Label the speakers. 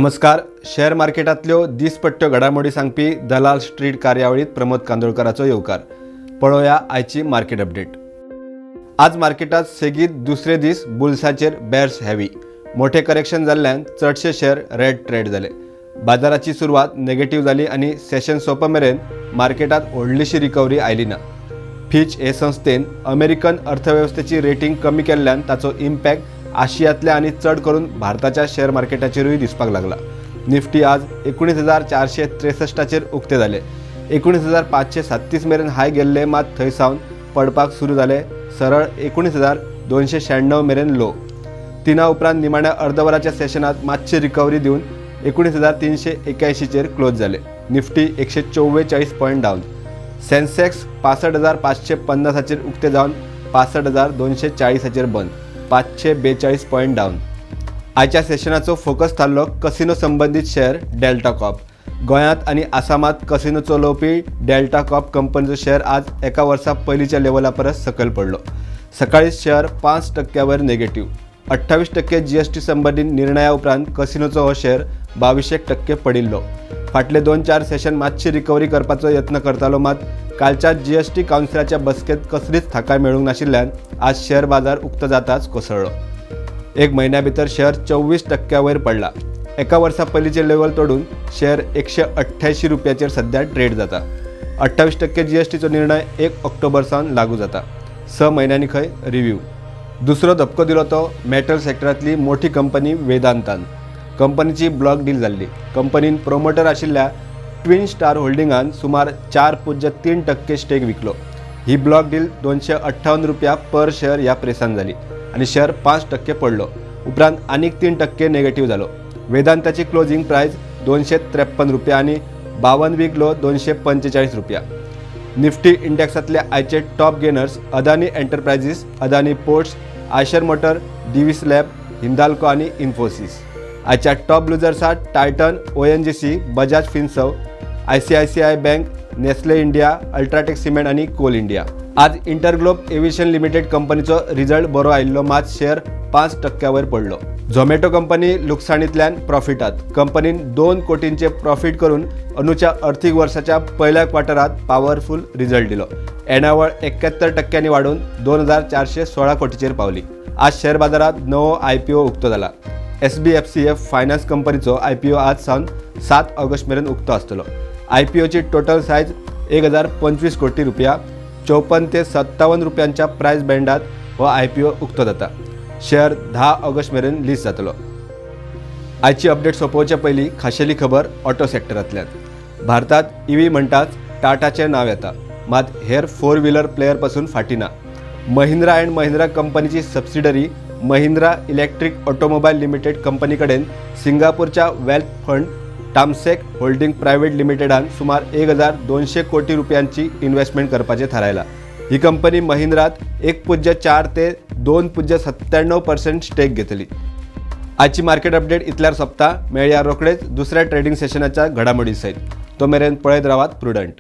Speaker 1: नमस्कार. शेअर मार्केटातल्यो दिसपट्ट्यो घडामोडी सांगपी दलाल स्ट्रीट कार्यावळीत प्रमोद कांदोळकराचो येवकार. पळोवया आयची मार्केट अपडेट. आज मार्केटात सेगीत दुसरे दीस बुल्साचेर बेर्स हेवी. मोठे करेक्शन जाल्ल्यान चडशे शेअर रेड ट्रेड जाले. बाजाराची सुरवात नेगेटिव्ह जाली आणि सेशन सोंपमेरेन मार्केटात व्हडलीशी रिकवरी आयली ना. फिच हे संस्थेन अमेरिकन अर्थव्यवस्थेची रेटिंग कमी केल्ल्यान ताचो इम्पॅक्ट आशियातल्या आणि चढ करून भारताच्या शेअर मार्केटाचेरूय दिसपाक लागला. निफ्टी आज 19,463चेर उक्ते जाले. 19,536 मेरेन हाय गेल्ले, मात थंयसावन पडपाक सुरू जाले. सरळ 19,296 मेरेन लो. तिना उपरांत निमाण्या अर्धवराच्या सेशनात मातशी रिकवरी दिवन 19,381चेर क्लोज जाले. Nifty 144 point down. सेन्सेक्स 65,550चेर उक्ते जावन 65,240चेर बंद. 542 पॉइंट डावन. आयच्या सेशनाचो फोकस थारलो कसिनो संबंधित शेअर डेल्टा कॉप. गोंयांत आणि आसामात कसिनो चलोवपी डेल्टा कॉप कंपनीचो शेअर आज एका वर्सा पयलींच्या लेवला परस सकयल पडलो. सकाळी शेअर 5% वयर नेगेटिव्ह. 28% GST संबंधित निर्णया उपरांत कसिनोचो हो शेअर 22% पडिल्लो. फाटले 2-4 सेशन मातशी रिकवरी करपाचो यत्न करतालो, मात कालच्या GST कावन्सिलाच्या बसकेत कसलीच थाकाय मेळूंक नाशिल्ल्यान आज शेअर बाजार उक्त जाताच कोसळ्ळो. एक म्हयन्या भितर शेअर 24% वयर पडला. एका वर्सा पयलींचे लेवल तोडून शेअर 188 रुपयाचेर सध्या ट्रेड जाता. 28% GSTचो निर्णय 1 ऑक्टोबर सावन लागू जाता. 6 म्हयन्यांनी खंय रिव्ह्यू. दुसरो धपको दिलो तो मेटल सेक्टरांतली मोठी कंपनी वेदांतान. कंपनीची ब्लॉक डील जाल्ली. कंपनीन प्रोमोटर आशिल्ल्या ट्विन स्टार होल्डिंगान सुमार 4.3% स्टेक विकलो. ही ब्लॉक डील 258 रुपया पर शेअर ह्या प्रेसान जाली आणि शेअर 5% पडलो. उपरांत आनीक 3% नेगेटिव्ह जालो. वेदांताची क्लोजिंग प्राइस 253 रुपया आणि 52 वीक लो 245 रुपया. निफ्टी इंडेक्सातले आयचे top gainers Adani Enterprises, Adani Ports, Eicher Motor, Divi's Lab, Hindalco आणि इन्फोसिस. आयच्या टॉप लुजर्सात Titan, ONGC, Bajaj Finserv, ICICI bank, Nestle India, UltraTech Cement आणि कोल इंडिया. आज इंटरग्लोब एव्हिएशन लिमिटेड कंपनीचो रिझल्ट बरो आयिल्लो, मात शेअर 5% वयर पडलो. झोमॅटो कंपनी लुकसाणींतल्यान प्रॉफिटात. कंपनीन 2 कोटींचे प्रॉफिट करून अनुच्या आर्थीक वर्साच्या पहिल्या क्वार्टरात पॉवरफुल रिझल्ट दिलो. एणावळ 71% वाढून 2,416 कोटीचेर पावली. आज शेअर बाजारात नवो IPO उक्तो जाला. SBFCF फायनान्स कंपनीचो IPO आज सावन 7 ऑगस्ट मेरेन उक्तो आसतलो. IPOची टोटल सायज 1,025 कोटी रुपया. 54 ते 57 रुपयांच्या प्राइस बँडात हो IPO उक्तो जाता. शेअर 10 ऑगस्ट मेरेन लिस्ट जातलो. आयची अपडेट सोंपोवचे पयलीं खाशेली खबर ऑटो सेक्टरांतल्यान. भारतात EV म्हणटाच टाटाचें नांव येता, मात हेर 4 व्हिलर प्लेयर पासून फाटी ना. महिंद्रा अँड महिंद्रा कंपनीची subsidiary Mahindra electric automobile limited company कडेन सिंगापूरच्या वेल्थ फंड टामसेक होल्डिंग प्रायव्हेट लिमिटेडान सुमार 1,200 कोटी रुपयांची इन्व्हेस्टमेंट करपाचें थारायला. ही कंपनी महिंद्रात 1.4 ते 2.97% स्टेक घेतली. आजची मार्केट अपडेट इतल्यार सोंपता. मेळया रोखडेच दुसऱ्या ट्रेडिंग सेशनाच्या घडामोडी सयत. तो मेरेन पळयत रावात प्रुडंट.